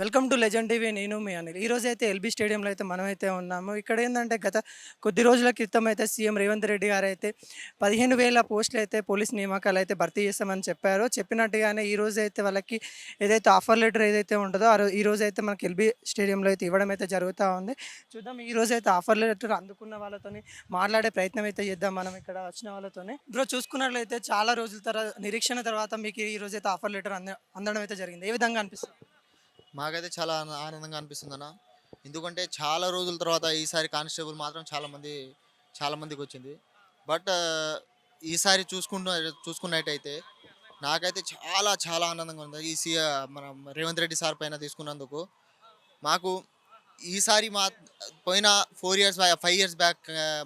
Welcome to legend TV. నేను మీ అనిల్. ఈరోజు అయితే ఎల్బీ స్టేడియంలో అయితే మనమైతే ఉన్నాము. ఇక్కడ ఏంటంటే గత కొద్ది రోజుల క్రితం అయితే సీఎం రేవంత్ రెడ్డి గారు అయితే 15,000 పోస్టులు అయితే పోలీస్ నియామకాలు అయితే భర్తీ చేస్తామని చెప్పారు. చెప్పినట్టుగానే ఈ రోజు అయితే వాళ్ళకి ఏదైతే ఆఫర్ లెటర్ ఏదైతే ఉంటుందో ఈ రోజు అయితే మనకి ఎల్బీ స్టేడియంలో అయితే ఇవ్వడం అయితే జరుగుతూ ఉంది. చూద్దాం ఈ రోజు అయితే ఆఫర్ లెటర్ అందుకున్న వాళ్ళతోని మాట్లాడే ప్రయత్నం అయితే చేద్దాం మనం ఇక్కడ వచ్చిన వాళ్ళతోనే. బ్రో, చూసుకున్నట్లయితే చాలా రోజుల తర్వాత నిరీక్షణ తర్వాత మీకు ఈ రోజు అయితే ఆఫర్ లెటర్ అందడం అయితే జరిగింది. ఏ విధంగా అనిపిస్తుంది? మాకైతే చాలా ఆనందంగా అనిపిస్తుంది అన్న. ఎందుకంటే చాలా రోజుల తర్వాత ఈసారి కానిస్టేబుల్ మాత్రం చాలా మందికి వచ్చింది. బట్ ఈసారి చూసుకున్నట్టయితే నాకైతే చాలా చాలా ఆనందంగా ఉంది. మన రేవంత్ రెడ్డి సార్ పైన తీసుకున్నందుకు మాకు ఈసారి పోయిన 5 ఇయర్స్ బ్యాక్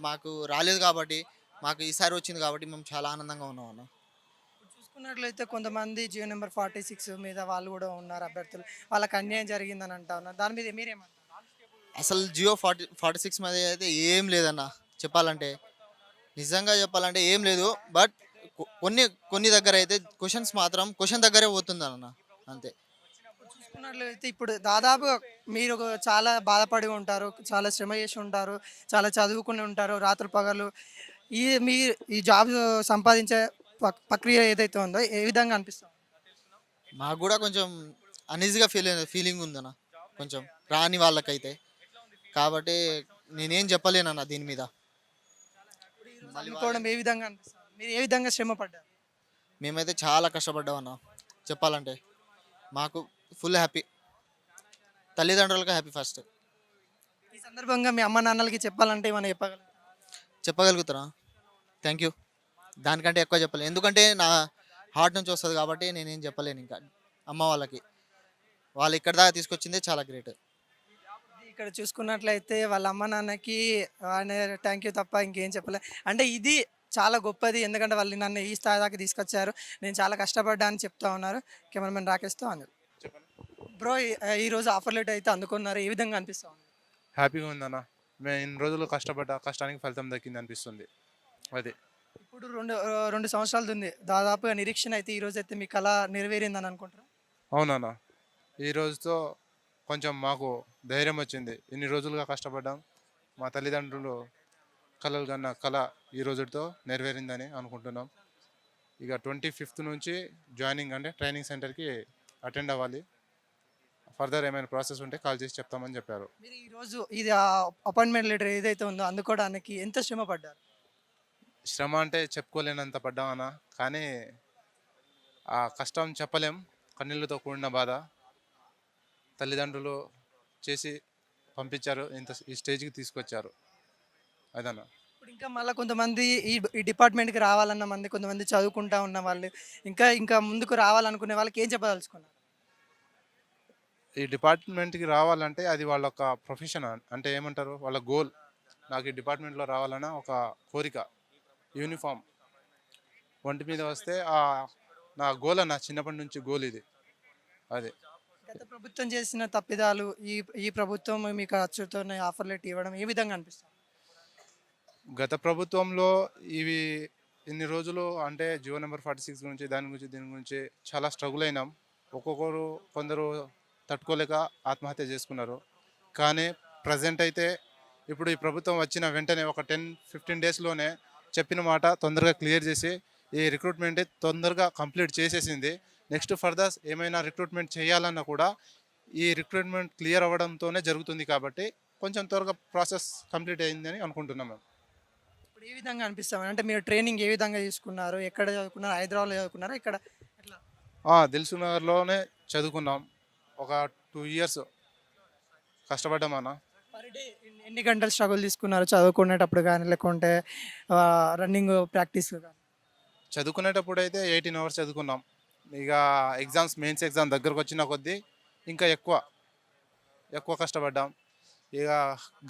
మాకు రాలేదు కాబట్టి మాకు ఈసారి వచ్చింది కాబట్టి మేము చాలా ఆనందంగా ఉన్నాం అన్న. చూసుకున్నట్లయితే కొంతమంది జియో నెంబర్ 46 మీద వాళ్ళు కూడా ఉన్నారు అభ్యర్థులు. వాళ్ళకి అన్యాయం జరిగిందని అంటా ఉన్నారు. దాని మీద మీరేమంటారు? అసలు జియో 46 మీద అయితే ఏం లేదన్న. చెప్పాలంటే నిజంగా చెప్పాలంటే ఏం లేదు. బట్ కొన్ని కొన్ని దగ్గర అయితే క్వశ్చన్ దగ్గరే పోతుందన్న, అంతే. చూసుకున్నట్లయితే ఇప్పుడు దాదాపు మీరు చాలా బాధపడి ఉంటారు, చాలా శ్రమ చేసి ఉంటారు, చాలా చదువుకుని ఉంటారు, రాత్రి పగలు మీ ఈ జాబ్ సంపాదించే ప్రక్రియ ఏదైతే ఉందో ఏ విధంగా అనిపిస్తుంది? మాకు కూడా కొంచెం అనీజీగా ఫీలింగ్ ఉందన్న, కొంచెం రాని వాళ్ళకైతే. కాబట్టి నేనేం చెప్పలేనన్న దీని మీద. అనుకోవడం ఏ విధంగా అనిపిస్తుంది? మీరు ఏ విధంగా శ్రమ పడ్డారు? మేమైతే చాలా కష్టపడ్డామన్న. చెప్పాలంటే మాకు ఫుల్ హ్యాపీ. తల్లిదండ్రులకు హ్యాపీ ఫస్ట్. ఈ సందర్భంగా మీ అమ్మ నాన్నలకి చెప్పాలంటే ఏమైనా చెప్పగలుగుతారా? Thank you. దానికంటే ఎక్కువ చెప్పలేను, ఎందుకంటే నా హార్ట్ నుంచి వస్తుంది కాబట్టి నేనేం చెప్పలేను ఇంకా అమ్మ వాళ్ళకి. వాళ్ళు ఇక్కడ దాకా తీసుకొచ్చిందే చాలా గ్రేట్. ఇక్కడ చూసుకున్నట్లయితే వాళ్ళ అమ్మ నాన్నకి ఆయన థ్యాంక్ యూ తప్ప ఇంకేం చెప్పలే. అంటే ఇది చాలా గొప్పది, ఎందుకంటే వాళ్ళు నన్ను ఈ స్థాయి దాకా తీసుకొచ్చారు, నేను చాలా కష్టపడ్డా అని చెప్తా ఉన్నారు. కెమెరామెన్ రాకేష్తో అని. బ్రో, ఈరోజు ఆఫర్ లెటర్ అయితే అందుకున్నారు, ఏ విధంగా అనిపిస్తా ఉంది? హ్యాపీగా ఉందన్న. మేము ఇన్ని రోజులు కష్టపడ్డ కష్టానికి ఫలితం దక్కింది అనిపిస్తుంది. అది ఇప్పుడు రెండు సంవత్సరాలు ఉంది దాదాపుగా నిరీక్షణ అయితే ఈ రోజు అయితే మీ కళ నెరవేరిందని అనుకుంటారా? అవునన్న. ఈ రోజుతో కొంచెం మాకు ధైర్యం వచ్చింది. ఇన్ని రోజులుగా కష్టపడ్డాం, మా తల్లిదండ్రులు కళలు కన్నా కళ ఈ రోజుతో నెరవేరిందని అనుకుంటున్నాం. ఇక 25th నుంచి జాయినింగ్ అంటే ట్రైనింగ్ సెంటర్కి అటెండ్ అవ్వాలి. ఫర్దర్ ఏమైనా ప్రాసెస్ ఉంటే కాల్ చేసి చెప్తామని చెప్పారు. మీరు ఈరోజు ఇది అపాయింట్మెంట్ లెటర్ ఏదైతే ఉందో అందుకోవడానికి ఎంత శ్రమ పడ్డారు? శ్రమ అంటే చెప్పుకోలేనంత పడ్డామన్న. కానీ ఆ కష్టం చెప్పలేం. కన్నీళ్ళతో కూడిన బాధ. తల్లిదండ్రులు చేసి పంపించారు, ఈ స్టేజ్కి తీసుకొచ్చారు. అదన్న. ఇప్పుడు ఇంకా మళ్ళీ కొంతమంది ఈ డిపార్ట్మెంట్కి రావాలన్న మంది, కొంతమంది చదువుకుంటా ఉన్న వాళ్ళు, ఇంకా ఇంకా ముందుకు రావాలనుకునే వాళ్ళకి ఏం చెప్పదలుచుకున్నారు? ఈ డిపార్ట్మెంట్కి రావాలంటే అది వాళ్ళ ఒక ప్రొఫెషన్, అంటే ఏమంటారు, వాళ్ళ గోల్. నాకు ఈ డిపార్ట్మెంట్లో రావాలన్న ఒక కోరిక. యూనిఫామ్ ఒంటి మీద వస్తే నా గోల్ అన్న, చిన్నప్పటి నుంచి గోల్ ఇది. అదే గత ప్రభుత్వం చేసిన తప్పిదాలు ఈ ఈ ప్రభుత్వం మీకు అచ్చుతో ఆఫర్ లెటర్ ఇవ్వడం ఏ విధంగా అనిపిస్తుంది? గత ప్రభుత్వంలో ఇవి ఇన్ని రోజులు అంటే జియో నెంబర్ 46 గురించి దీని గురించి చాలా స్ట్రగుల్ అయినాం. కొందరు తట్టుకోలేక ఆత్మహత్య చేసుకున్నారు. కానీ ప్రజెంట్ అయితే ఇప్పుడు ఈ ప్రభుత్వం వచ్చిన వెంటనే ఒక 10-15 డేస్లోనే చెప్పిన మాట తొందరగా క్లియర్ చేసి ఈ రిక్రూట్మెంట్ తొందరగా కంప్లీట్ చేసేసింది. నెక్స్ట్ ఫర్దర్ ఏమైనా రిక్రూట్మెంట్ చేయాలన్నా కూడా ఈ రిక్రూట్మెంట్ క్లియర్ అవ్వడంతోనే జరుగుతుంది. కాబట్టి కొంచెం త్వరగా ప్రాసెస్ కంప్లీట్ అయిందని అనుకుంటున్నాం మేము. ఇప్పుడు ఏ విధంగా అనిపిస్తాం అంటే మీరు ట్రైనింగ్ ఏ విధంగా తీసుకున్నారు? ఎక్కడ చదువుకున్నారు? హైదరాబాద్లో చదువుకున్నారా? ఇక్కడ ఎట్లా? దిల్సుఖ్నగర్లోనే చదువుకున్నాం. ఒక 2 ఇయర్స్ కష్టపడ్డామన్నా. పర్ డే ఎన్ని గంటలు స్ట్రగుల్ తీసుకున్నారు చదువుకునేటప్పుడు కానీ, లేకుంటే రన్నింగ్ ప్రాక్టీస్ కానీ? చదువుకునేటప్పుడు అయితే 18 అవర్స్ చదువుకున్నాం. ఇక మెయిన్స్ ఎగ్జామ్ దగ్గరకు వచ్చిన కొద్దీ ఇంకా ఎక్కువ కష్టపడ్డాం. ఇక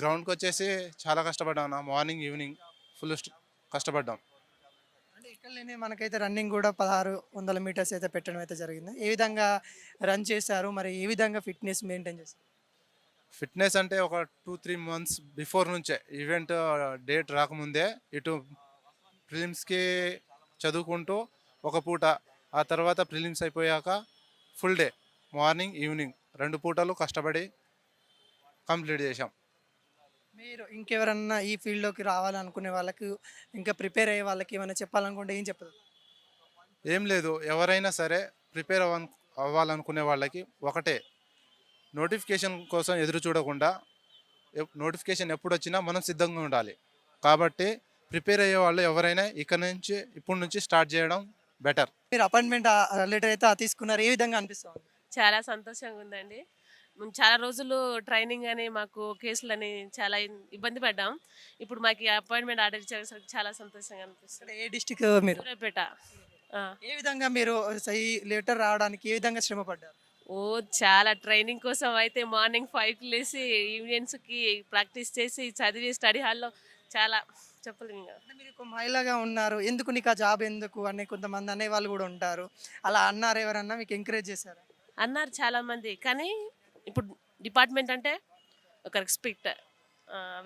గ్రౌండ్కి వచ్చేసి చాలా కష్టపడ్డాం. మార్నింగ్ ఈవినింగ్ ఫుల్ కష్టపడ్డాం. అంటే ఇక్కడ లేని మనకైతే రన్నింగ్ కూడా 1600 మీటర్స్ అయితే పెట్టడం అయితే జరిగింది. ఏ విధంగా రన్ చేశారు, మరి ఏ విధంగా ఫిట్నెస్ మెయింటైన్ చేశారు? ఫిట్నెస్ అంటే ఒక 2-3 మంత్స్ బిఫోర్ నుంచే, ఈవెంట్ డేట్ రాకముందే ఇటు ప్రిలిమ్స్కి చదువుకుంటూ ఒక పూట, ఆ తర్వాత ప్రిలిమ్స్ అయిపోయాక ఫుల్ డే మార్నింగ్ ఈవినింగ్ 2 పూటలు కష్టపడి కంప్లీట్ చేశాం. మీరు ఇంకెవరన్నా ఈ ఫీల్డ్‌లోకి రావాలనుకునే వాళ్ళకి, ఇంకా ప్రిపేర్ అయ్యే వాళ్ళకి ఏమైనా చెప్పాలనుకుంటే ఏం చెప్తారు? ఏం లేదు, ఎవరైనా సరే ప్రిపేర్ అవ్వాలనుకునే వాళ్ళకి ఒకటే, నోటిఫికేషన్ కోసం ఎదురు చూడకుండా నోటిఫికేషన్ ఎప్పుడొచ్చినా మనం సిద్ధంగా ఉండాలి. కాబట్టి ప్రిపేర్ అయ్యే వాళ్ళు ఎవరైనా ఇప్పటి నుంచి స్టార్ట్ చేయడం బెటర్. మీరు అపాయింట్‌మెంట్ లెటర్ అయితే తీసుకున్నారు. ఏ విధంగా అనిపిస్తా ఉంది? చాలా సంతోషంగా ఉందండి. మేము చాలా రోజులు ట్రైనింగ్ అని మాకు కేసులని చాలా ఇబ్బంది పడ్డాం. ఇప్పుడు మాకు ఈ అపాయింట్మెంట్ ఆర్డర్ ఇచ్చేసరికి చాలా సంతోషంగా అనిపిస్తుంది. అంటే ఏ డిస్ట్రిక్ట్ మీరు? సూర్యాపేట. ఆ. ఏ విధంగా మీరు ఈ లెటర్ రావడానికి ఏ విధంగా శ్రమ పడ్డారు? ఓ చాలా ట్రైనింగ్ కోసం అయితే మార్నింగ్ 5కి లేసి ఈవినింగ్స్కి ప్రాక్టీస్ చేసి చదివి స్టడీ హాల్లో చాలా చెప్పలేము ఇంకా. అంటే మీరు ఒక మహిళగా ఉన్నారు. ఎందుకు నీకు ఆ జాబ్ ఎందుకు అని కొంతమంది అనేవాళ్ళు కూడా ఉంటారు. అలా అన్నారు ఎవరన్నా మీకు ఎంకరేజ్ చేశారా? అన్నారు చాలామంది, కానీ ఇప్పుడు డిపార్ట్మెంట్ అంటే ఒక రెస్పెక్ట్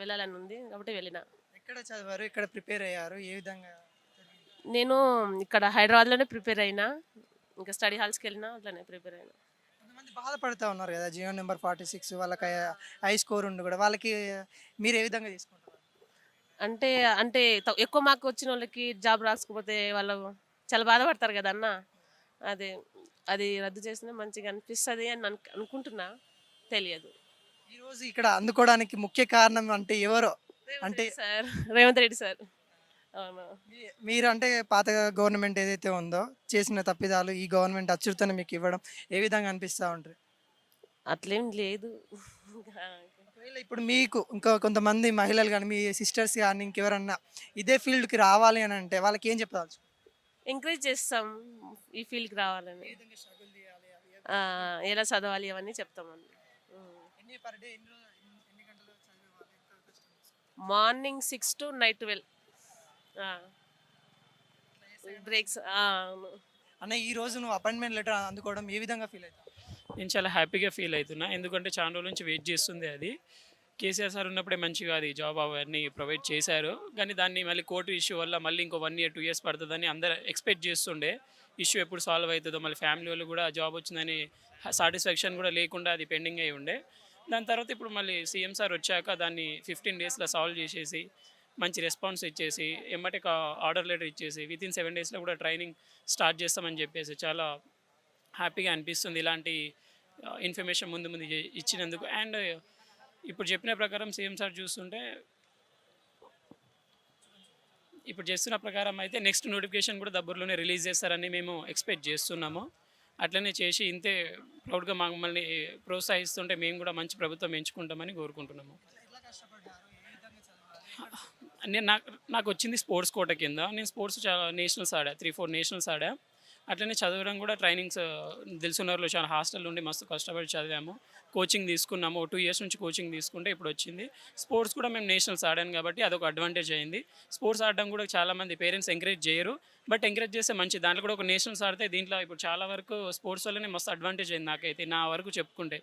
వెళ్ళాలని ఉంది కాబట్టి వెళ్ళిన. ఎక్కడ చదివారు? ఎక్కడ ప్రిపేర్ అయ్యారు? ఏ విధంగా జరిగింది? నేను ఇక్కడ హైదరాబాద్లోనే ప్రిపేర్ అయినా, ఇంకా స్టడీ హాల్స్కి వెళ్ళినా అట్లనే ప్రిపేర్ అయినా. కొంతమంది బాధపడతా ఉన్నారు కదా! జియో నెంబర్ 46 వాళ్ళకి హై స్కోర్ ఉండి కూడా వాళ్ళకి మీరు ఏ విధంగా తీసుకుంటారు? అంటే అంటే ఎక్కువ మార్క్ వచ్చిన వాళ్ళకి జాబ్ రాకపోతే వాళ్ళు చాలా బాధపడతారు కదా అన్న. అదే అది రద్దు చేసినా మంచిగా అనిపిస్తుంది అని అనుకుంటున్నా, తెలియదు. ఈరోజు ఇక్కడ అందుకోవడానికి ముఖ్య కారణం అంటే ఎవరో? అంటే సార్ రేవంత్ రెడ్డి సార్. అవును. మీరు అంటే పాత గవర్నమెంట్ ఏదైతే ఉందో చేసిన తప్పిదాలు ఈ గవర్నమెంట్ అచ్చుతనే మీకు ఇవ్వడం ఏ విధంగా అనిపిస్తూ ఉంటుంది? అట్లేం లేదు. ఒకవేళ ఇప్పుడు మీకు ఇంకా కొంతమంది మహిళలు కానీ మీ సిస్టర్స్ కానీ ఇంకెవరన్నా ఇదే ఫీల్డ్కి రావాలి అని అంటే వాళ్ళకి ఏం చెప్పాల్సి? ఎంకరేజ్ చేస్తాం ఈ ఫీల్డ్కి రావాలని. ఆ, ఎలా చదవాలి అవన్నీ చెప్తామండి. Morning 6 to night 12 breaks. అన్న ఈ రోజు నువ్వు అపాయింట్మెంట్ లెటర్ అందుకోవడం ఏ విధంగా ఫీల్ అవుతావు? నేను చాలా హ్యాపీగా ఫీల్ అవుతున్నా, ఎందుకంటే చాలా రోజుల నుంచి వెయిట్ చేస్తుంది అది. కేసీఆర్ సార్ ఉన్నప్పుడే మంచిగా అది జాబ్ అవన్నీ ప్రొవైడ్ చేశారు, కానీ దాన్ని మళ్ళీ కోర్టు ఇష్యూ వల్ల మళ్ళీ ఇంకో 1 year 2 years పడుతుందని అందరూ ఎక్స్పెక్ట్ చేస్తుండే. ఇష్యూ ఎప్పుడు సాల్వ్ అవుతుందో, మళ్ళీ ఫ్యామిలీ వాళ్ళు కూడా జాబ్ వచ్చిందని సాటిస్ఫాక్షన్ కూడా లేకుండా అది పెండింగ్ అయి ఉండే. దాని తర్వాత ఇప్పుడు మళ్ళీ సీఎం సార్ వచ్చాక దాన్ని 15 daysలో సాల్వ్ చేసేసి మంచి రెస్పాన్స్ ఇచ్చేసి ఎమ్మటే ఆర్డర్ లెటర్ ఇచ్చేసి వితిన్ 7 daysలో కూడా ట్రైనింగ్ స్టార్ట్ చేస్తామని చెప్పేసి చాలా హ్యాపీగా అనిపిస్తుంది ఇలాంటి ఇన్ఫర్మేషన్ ముందు ముందు ఇచ్చినందుకు. అండ్ ఇప్పుడు చెప్పిన ప్రకారం సీఎం సార్ చూస్తుంటే ఇప్పుడు చేస్తున్న ప్రకారం అయితే నెక్స్ట్ నోటిఫికేషన్ కూడా దగ్గరలోనే రిలీజ్ చేస్తారని మేము ఎక్స్పెక్ట్ చేస్తున్నాము. అట్లనే చేసి ఇంతే ప్రౌడ్గా మమ్మల్ని ప్రోత్సహిస్తుంటే మేము కూడా మంచి ప్రభుత్వం ఎంచుకుంటామని కోరుకుంటున్నాము. నాకు వచ్చింది స్పోర్ట్స్ కోట కింద. నేను స్పోర్ట్స్ చాలా నేషనల్స్ ఆడా, 3-4 నేషనల్స్ ఆడా. అట్లనే చదవడం కూడా ట్రైనింగ్స్ దిల్సునగర్లో చాలా హాస్టల్ నుండి మస్తు కష్టపడి చదివాము, కోచింగ్ తీసుకున్నాము. 2 years నుంచి కోచింగ్ తీసుకుంటే ఇప్పుడు వచ్చింది. స్పోర్ట్స్ కూడా మేము నేషనల్స్ ఆడాను కాబట్టి అదొక అడ్వాంటేజ్ అయింది. స్పోర్ట్స్ ఆడడం కూడా చాలామంది పేరెంట్స్ ఎంకరేజ్ చేయరు, బట్ ఎంకరేజ్ చేస్తే మంచి. దాంట్లో కూడా ఒక నేషనల్స్ ఆడితే దీంట్లో ఇప్పుడు చాలా వరకు స్పోర్ట్స్ వల్లనే మస్తు అడ్వాంటేజ్ అయింది నాకైతే, నా వరకు చెప్పుకుంటే.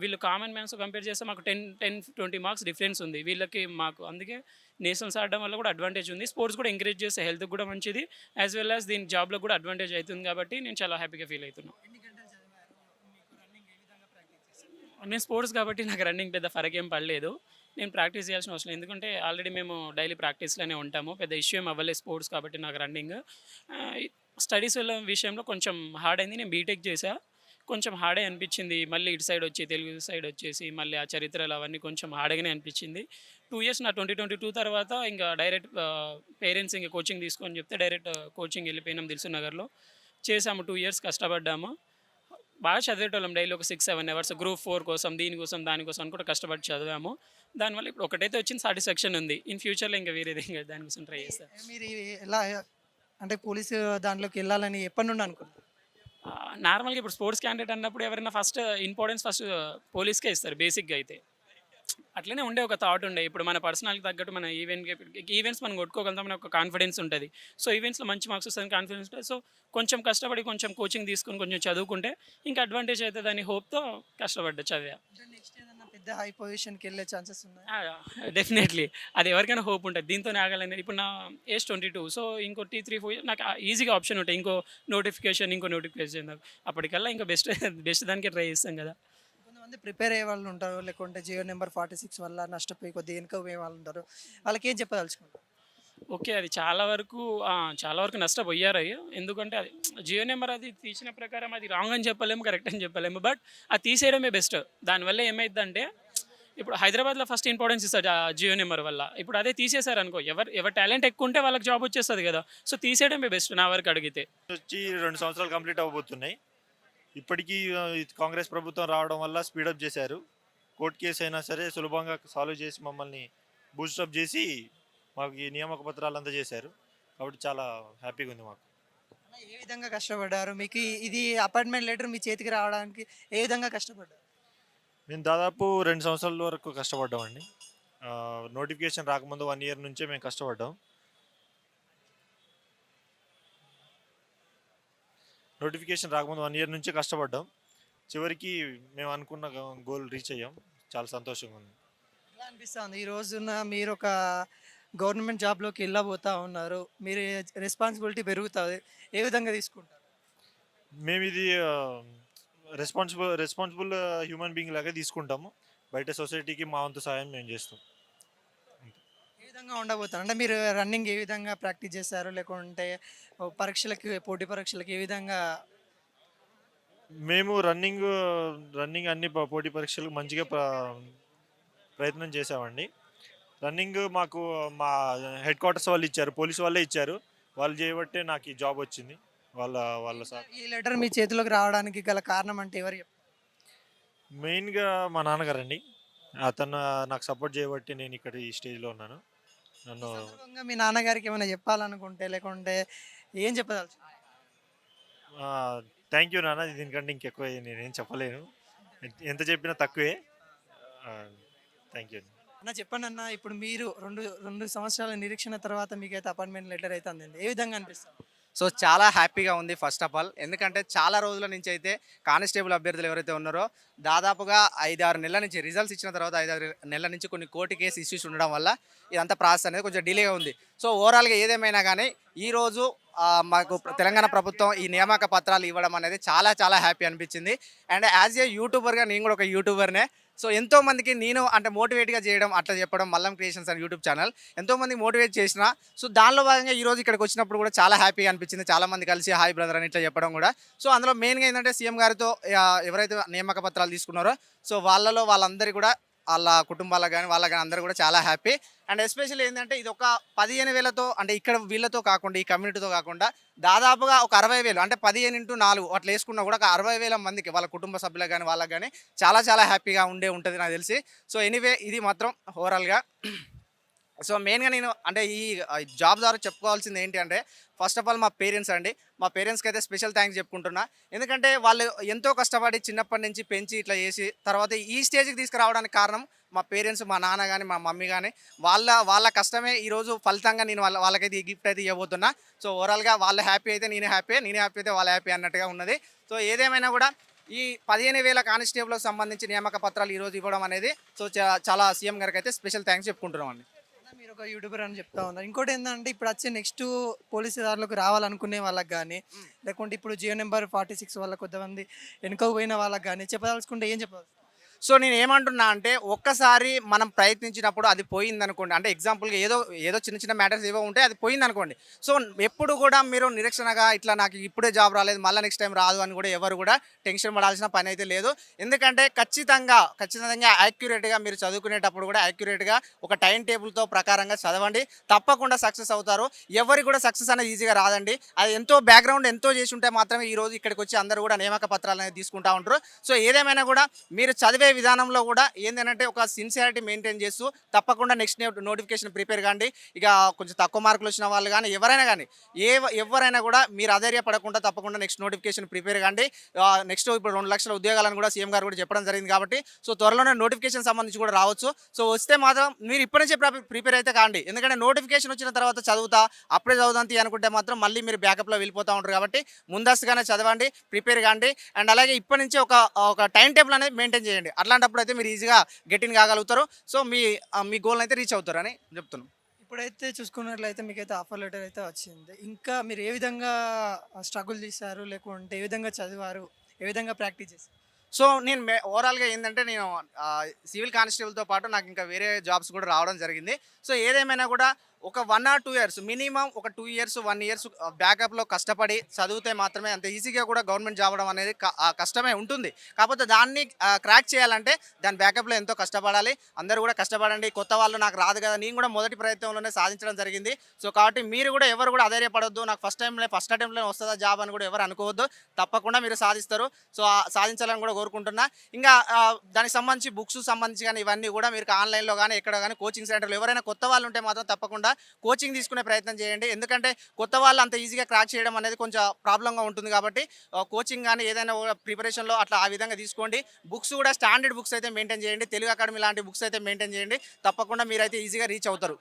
వీళ్ళు కామన్ మ్యాన్స్ కంపేర్ చేస్తే మాకు 10-20 మార్క్స్ డిఫరెన్స్ ఉంది వీళ్ళకి మాకు. అందుకే నేషనల్స్ ఆడడం వల్ల కూడా అడ్వాంటేజ్ ఉంది. స్పోర్ట్స్ కూడా ఎంకరేజ్ చేస్తే హెల్త్కి కూడా మంచిది, యాజ్ వెల్ యాజ్ దీని జాబ్లో కూడా అడ్వాంటేజ్ అవుతుంది. కాబట్టి నేను చాలా హ్యాపీగా ఫీల్ అవుతున్నాను. నేను స్పోర్ట్స్ కాబట్టి నాకు రన్నింగ్ పెద్ద ఫరక్ ఏం పడలేదు. నేను ప్రాక్టీస్ చేయాల్సిన అవసరం లేదు, ఎందుకంటే ఆల్రెడీ మేము డైలీ ప్రాక్టీస్లోనే ఉంటాము. పెద్ద ఇష్యూ ఏం అవ్వలేదు స్పోర్ట్స్ కాబట్టి నాకు రన్నింగ్. స్టడీస్ విషయంలో కొంచెం హార్డ్ అయింది. నేను బీటెక్ చేసా, కొంచెం హార్డే అనిపించింది. మళ్ళీ ఇటు సైడ్ వచ్చి తెలుగు సైడ్ వచ్చేసి మళ్ళీ ఆ చరిత్రలు అవన్నీ కొంచెం హార్డ్గానే అనిపించింది. 2 years నా 2022 తర్వాత ఇంకా డైరెక్ట్ పేరెంట్స్ ఇంకా కోచింగ్ తీసుకొని చెప్తే డైరెక్ట్ కోచింగ్ వెళ్ళిపోయినాం. దిల్సునగర్లో చేసాము. 2 years కష్టపడ్డాము. బాగా చదివేటోళ్ళం, డైలీ ఒక 6-7 hours గ్రూప్ 4 కోసం దీనికోసం దానికోసం అని కూడా కష్టపడి చదివాము. దానివల్ల ఇప్పుడు ఒకటైతే వచ్చింది, సాటిస్ఫాక్షన్ ఉంది. ఇన్ ఫ్యూచర్లో ఇంకా వేరేది ఇంకా దానికోసం ట్రై చేస్తాను. మీరు ఎలా అంటే పోలీసు దాంట్లోకి వెళ్ళాలని ఎప్పటి నుండి అనుకున్నారు? నార్మల్గా ఇప్పుడు స్పోర్ట్స్ క్యాండిడేట్ అన్నప్పుడు ఎవరైనా ఫస్ట్ పోలీస్కే ఇస్తారు బేసిక్గా అయితే. అట్లనే ఉండే ఒక థాట్ ఉండే. ఇప్పుడు మన పర్సనల్కి తగ్గట్టు మన ఈవెంట్స్ మనం కొట్టుకోగలుగుతాం అనే ఒక కాన్ఫిడెన్స్ ఉంటుంది. సో ఈవెంట్స్లో మంచి మార్క్స్ వస్తుంది కాన్ఫిడెన్స్ ఉంటుంది. సో కొంచెం కష్టపడి కొంచెం కోచింగ్ తీసుకొని కొంచెం చదువుకుంటే ఇంకా అడ్వాంటేజ్ అవుతుంది అని హోప్తో కష్టపడ్డా చదివా. నెక్స్ట్ ఏదన్నా పెద్ద హై పొజిషన్కి వెళ్ళే ఛాన్సెస్ ఉన్నాయి? డెఫినెట్లీ అది ఎవరికైనా హోప్ ఉంటుంది. దీంతోనే ఆగాలని. ఇప్పుడు నా ఏజ్ 22, సో ఇంకో 3-4 years నాకు ఈజీగా ఆప్షన్ ఉంటాయి. ఇంకో నోటిఫికేషన్ అప్పటికల్లా ఇంకా బెస్ట్ దానికే ట్రై చేస్తాం కదా. కొంతమంది ప్రిపేర్ అయ్యే వాళ్ళు ఉంటారు, లేకుంటే జియో నెంబర్ 46 వల్ల నష్టపోయి కొద్దిగా వెనుకపోయే వాళ్ళు ఉంటారు. వాళ్ళకి ఏం చెప్పదలుచుకుంటారు? ఓకే. అది చాలా వరకు నష్టపోయారు. ఎందుకంటే అది జియో నెంబర్ అది తీసిన ప్రకారం అది రాంగ్ అని చెప్పలేము, కరెక్ట్ అని చెప్పలేము. బట్ అది తీసేయడమే బెస్ట్. దానివల్ల ఏమైద్దంటే ఇప్పుడు హైదరాబాద్‌లో ఫస్ట్ ఇంపార్టెన్స్ ఇస్తారు జియో నెంబర్ వల్ల. ఇప్పుడు అదే తీసేసారనుకో ఎవరి టాలెంట్ ఎక్కువ ఉంటే వాళ్ళకి జాబ్ వచ్చేస్తది కదా! సో తీసేయడమే బెస్ట్ నా వరకు అడిగితే. వచ్చి 2 సంవత్సరాలు కంప్లీట్ అవ్వబోతున్నాయి. ఇప్పటికీ ఈ కాంగ్రెస్ ప్రభుత్వం రావడం వల్ల స్పీడప్ చేశారు. కోర్ట్ కేస్ అయినా సరే సులభంగా సాల్వ్ చేసి మమ్మల్ని బూస్టప్ చేసి మాకు ఈ నియామక పత్రాలు అందజేశారు. కాబట్టి చాలా హ్యాపీగా ఉంది మాకు. అన్న, ఏ విధంగా కష్టపడ్డారు? మీకు ఇది అపాయింట్మెంట్ లెటర్ మీ చేతికి రావడానికి ఏ విధంగా కష్టపడ్డారు? మేము దాదాపు 2 సంవత్సరాల వరకు కష్టపడ్డామండి. నోటిఫికేషన్ రాకముందు 1 ఇయర్ నుంచే మేము కష్టపడ్డాం. నోటిఫికేషన్ రాకముందు 1 ఇయర్ నుంచే కష్టపడ్డాం. చివరికి మేము అనుకున్న గోల్ రీచ్ అయ్యాం. చాలా సంతోషంగా ఉంది. ఎలా అనిపిస్తుంది ఈ రోజున మీరు ఒక గవర్నమెంట్ జాబ్లోకి వెళ్ళబోతా ఉన్నారు, మీరు రెస్పాన్సిబిలిటీ పెరుగుతుంది, ఏ విధంగా తీసుకుంటారు? మేము ఇది రెస్పాన్సిబుల్ హ్యూమన్ బీయింగ్ లాగా తీసుకుంటాము. బయట సొసైటీకి మా వంతు సహాయం మేము చేస్తాం. ఏ విధంగా ఉండబోతారు? అంటే మీరు రన్నింగ్ ఏ విధంగా ప్రాక్టీస్ చేస్తారు, లేకుంటే పరీక్షలకి, పోటీ పరీక్షలకి ఏ విధంగా? మేము రన్నింగ్ అన్ని పోటీ పరీక్షలకు మంచిగా ప్రయత్నం చేసామండి. రన్నింగ్ మాకు మా హెడ్ క్వార్టర్స్ వాళ్ళు ఇచ్చారు, పోలీసు వాళ్ళే ఇచ్చారు. వాళ్ళు చేయబట్టే నాకు ఈ జాబ్ వచ్చింది. వాళ్ళ వాళ్ళ సార్ ఈ లెటర్ మీ చేతిలోకి రావడానికి గల కారణం అంటే ఎవరు చెప్తారు? మెయిన్గా మా నాన్నగారండి. అతను నాకు సపోర్ట్ చేయబట్టి నేను ఇక్కడ ఈ స్టేజ్లో ఉన్నాను. ఈ నన్ను సందర్భంగా మీ నాన్నగారికి ఏమైనా చెప్పాలనుకుంటే, లేకుంటే ఏం చెప్పదలుచు? థ్యాంక్ యూ నాన్న. దీనికంటే ఇంకెక్కువ నేనేం చెప్పలేను. ఎంత చెప్పినా తక్కువే. Thank you. అన్న, చెప్పండి అన్న, ఇప్పుడు మీరు రెండు రెండు సంవత్సరాల నిరీక్షణ తర్వాత మీకైతే అపాయింట్మెంట్ లెటర్ అయితే అందింది, ఏ విధంగా అనిపిస్తుంది? సో చాలా హ్యాపీగా ఉంది ఫస్ట్ ఆఫ్ ఆల్. ఎందుకంటే చాలా రోజుల నుంచి అయితే కానిస్టేబుల్ అభ్యర్థులు ఎవరైతే ఉన్నారో దాదాపుగా 5-6 నెలల నుంచి రిజల్ట్స్ ఇచ్చిన తర్వాత 5-6 నెలల నుంచి కొన్ని కోర్టు కేసు ఇష్యూస్ ఉండడం వల్ల ఇదంతా ప్రాసెస్ అనేది కొంచెం డిలేగా ఉంది. సో ఓవరాల్గా ఏదేమైనా కానీ ఈరోజు మాకు తెలంగాణ ప్రభుత్వం ఈ నియామక పత్రాలు ఇవ్వడం అనేది చాలా చాలా హ్యాపీ అనిపించింది. అండ్ యాజ్ ఏ యూట్యూబర్గా నేను కూడా ఒక యూట్యూబర్నే. సో ఎంతోమందికి నేను అంటే మోటివేట్గా చేయడం, అట్లా చెప్పడం, మల్లం క్రియేషన్స్ అని యూట్యూబ్ ఛానల్ ఎంతోమంది మోటివేట్ చేసిన. సో దానిలో భాగంగా ఈరోజు ఇక్కడికి వచ్చినప్పుడు కూడా చాలా హ్యాపీగా అనిపించింది. చాలామంది కలిసి హాయ్ బ్రదర్ అని ఇట్లా చెప్పడం కూడా. సో అందులో మెయిన్గా ఏంటంటే సీఎం గారితో ఎవరైతే నియామక పత్రాలు తీసుకున్నారో సో వాళ్ళందరి కూడా వాళ్ళ కుటుంబాలకు కానీ వాళ్ళకి కానీ అందరూ కూడా చాలా హ్యాపీ. అండ్ ఎస్పెషల్లీ ఏంటంటే ఇది ఒక 15,000తో అంటే ఇక్కడ వీళ్ళతో కాకుండా ఈ కమ్యూనిటీతో కాకుండా దాదాపుగా ఒక 60,000 అంటే 15 x 4 అట్లా వేసుకున్నా కూడా ఒక 60,000 మందికి వాళ్ళ కుటుంబ సభ్యులకు కానీ వాళ్ళకి కానీ చాలా చాలా హ్యాపీగా ఉంటుంది నాకు తెలిసి. సో ఎనీవే ఇది మాత్రం ఓవరాల్గా. సో మెయిన్గా నేను అంటే ఈ జాబ్ ద్వారా చెప్పుకోవాల్సింది ఏంటి అంటే ఫస్ట్ ఆఫ్ ఆల్ మా పేరెంట్స్ అండి. మా పేరెంట్స్కి అయితే స్పెషల్ థ్యాంక్స్ చెప్పుకుంటున్నా. ఎందుకంటే వాళ్ళు ఎంతో కష్టపడి చిన్నప్పటి నుంచి పెంచి ఇట్లా చేసి తర్వాత ఈ స్టేజ్కి తీసుకురావడానికి కారణం మా పేరెంట్స్, మా నాన్న కానీ మా మమ్మీ కానీ వాళ్ళ కష్టమే ఈరోజు ఫలితంగా నేను వాళ్ళకైతే ఈ గిఫ్ట్ అయితే ఇవ్వబోతున్నా. సో ఓవరాల్గా వాళ్ళు హ్యాపీ అయితే నేను హ్యాపీ అయితే వాళ్ళు హ్యాపీ అన్నట్టుగా ఉన్నది. సో ఏదేమైనా కూడా ఈ 15,000 కానిస్టేబుల్కి సంబంధించి నియామక పత్రాలు ఈరోజు ఇవ్వడం అనేది సో చాలా సీఎం గారికి అయితే స్పెషల్ థ్యాంక్స్ చెప్పుకుంటున్నాం అండి. అన్న, మీరు ఒక యూట్యూబర్ అని చెప్తా ఉన్నారు. ఇంకోటి ఏంటంటే ఇప్పుడు వచ్చే నెక్స్ట్ పోలీసు దారిలోకి రావాలనుకునే వాళ్ళకి కానీ, లేకుంటే ఇప్పుడు జియో నెంబర్ 46 వల్ల కొంతమంది వెనుకకు పోయిన వాళ్ళకి కానీ చెప్పదలుచుకుంటే ఏం చెప్పాలి? సో నేను ఏమంటున్నా అంటే ఒక్కసారి మనం ప్రయత్నించినప్పుడు అది పోయిందనుకోండి, అంటే ఎగ్జాంపుల్గా ఏదో చిన్న చిన్న మ్యాటర్స్ ఏవో ఉంటే అది పోయిందనుకోండి. సో ఎప్పుడు కూడా మీరు నిరీక్షణగా ఇట్లా నాకు ఇప్పుడే జాబ్ రాలేదు మళ్ళీ నెక్స్ట్ టైం రాదు అని కూడా ఎవరు కూడా టెన్షన్ పడాల్సిన పని అయితే లేదు. ఎందుకంటే ఖచ్చితంగా యాక్యురేట్గా మీరు చదువుకునేటప్పుడు కూడా యాక్యురేట్గా ఒక టైం టేబుల్తో ప్రకారంగా చదవండి, తప్పకుండా సక్సెస్ అవుతారు. ఎవరికి కూడా సక్సెస్ అనేది ఈజీగా రాదండి. అది ఎంతో బ్యాక్గ్రౌండ్ ఎంతో చేసి ఉంటే మాత్రమే ఈరోజు ఇక్కడికి వచ్చి అందరూ కూడా నియామక పత్రాలు అనేది తీసుకుంటూ ఉంటారు. సో ఏదేమైనా కూడా మీరు చదివే విధానంలో కూడా ఏంటంటే ఒక సిన్సియారిటీ మెయింటైన్ చేస్తూ తప్పకుండా నెక్స్ట్ నోటిఫికేషన్ ప్రిపేర్ కాండి. ఇక కొంచెం తక్కువ మార్కులు వచ్చిన వాళ్ళు కానీ ఎవరైనా కూడా మీరు అధైర్యపడకుండా తప్పకుండా నెక్స్ట్ నోటిఫికేషన్ ప్రిపేర్ కాండి. నెక్స్ట్ ఇప్పుడు 2 లక్షల ఉద్యోగాలను కూడా సీఎం గారు కూడా చెప్పడం జరిగింది కాబట్టి సో త్వరలోనే నోటిఫికేషన్ సంబంధించి కూడా రావచ్చు. సో వస్తే మాత్రం మీరు ఇప్పటి నుంచే ప్రిపేర్ అయితే కాండి. ఎందుకంటే నోటిఫికేషన్ వచ్చిన తర్వాత అప్పుడే చదువుతాం అనుకుంటే మాత్రం మళ్ళీ మీరు బ్యాకప్లో వెళ్ళిపోతూ ఉంటారు. కాబట్టి ముందస్తుగానే చదవండి, ప్రిపేర్ కాండి. అండ్ అలాగే ఇప్పటి నుంచి ఒక టైం టేబుల్ అనేది మెయింటైన్ చేయండి. అట్లాంటప్పుడు అయితే మీరు ఈజీగా గెట్ ఇన్ కాగలుగుతారు. సో మీ గోల్ని అయితే రీచ్ అవుతారు అని చెప్తున్నాను. ఇప్పుడైతే చూసుకున్నట్లయితే మీకైతే ఆఫర్ లెటర్ అయితే వచ్చింది. ఇంకా మీరు ఏ విధంగా స్ట్రగుల్ చేశారు, లేకుంటే ఏ విధంగా చదివారు, ఏ విధంగా ప్రాక్టీస్ చేశారు? సో నేను ఓవరాల్గా ఏంటంటే నేను సివిల్ కానిస్టేబుల్తో పాటు నాకు ఇంకా వేరే జాబ్స్ కూడా రావడం జరిగింది. సో ఏదేమైనా కూడా ఒక 1 or 2 ఇయర్స్ మినిమం ఒక 2 ఇయర్స్ 1 ఇయర్స్ బ్యాకప్లో కష్టపడి చదివితే మాత్రమే అంత ఈజీగా కూడా గవర్నమెంట్ జాబ్ అవడం అనేది కష్టమే ఉంటుంది. కాకపోతే దాన్ని క్రాక్ చేయాలంటే దాని బ్యాకప్లో ఎంతో కష్టపడాలి. అందరూ కూడా కష్టపడండి. కొత్త వాళ్ళు నాకు రాదు కదా, నేను కూడా మొదటి ప్రయత్నంలోనే సాధించడం జరిగింది. సో కాబట్టి మీరు కూడా ఎవరు కూడా అధైర్యపడొద్దు, నాకు ఫస్ట్ అటెంప్ట్లోనే వస్తుందా జాబ్ అని కూడా ఎవరు అనుకోవద్దు. తప్పకుండా మీరు సాధిస్తారు. సో సాధించాలని కూడా కోరుకుంటున్నా. ఇంకా దానికి సంబంధించి బుక్స్ సంబంధించి కానీ ఇవన్నీ కూడా మీరు ఆన్లైన్లో కానీ ఎక్కడ కానీ కోచింగ్ సెంటర్లో ఎవరైనా కొత్త వాళ్ళు ఉంటే మాత్రం తప్పకుండా కోచింగ్ తీసుకునే ప్రయత్నం చేయండి. ఎందుకంటే కొత్త వాళ్ళు అంత ఈజీగా క్రాక్ చేయడం అనేది కొంచెం ప్రాబ్లంగా ఉంటుంది. కాబట్టి కోచింగ్ కానీ ఏదైనా ప్రిపరేషన్లో అట్లా ఆ విధంగా తీసుకోండి. బుక్స్ కూడా స్టాండర్డ్ బుక్స్ అయితే మెయింటైన్ చేయండి. తెలుగు అకాడమీ లాంటి బుక్స్ అయితే మెయింటైన్ చేయండి. తప్పకుండా మీరైతే ఈజీగా రీచ్ అవుతారు.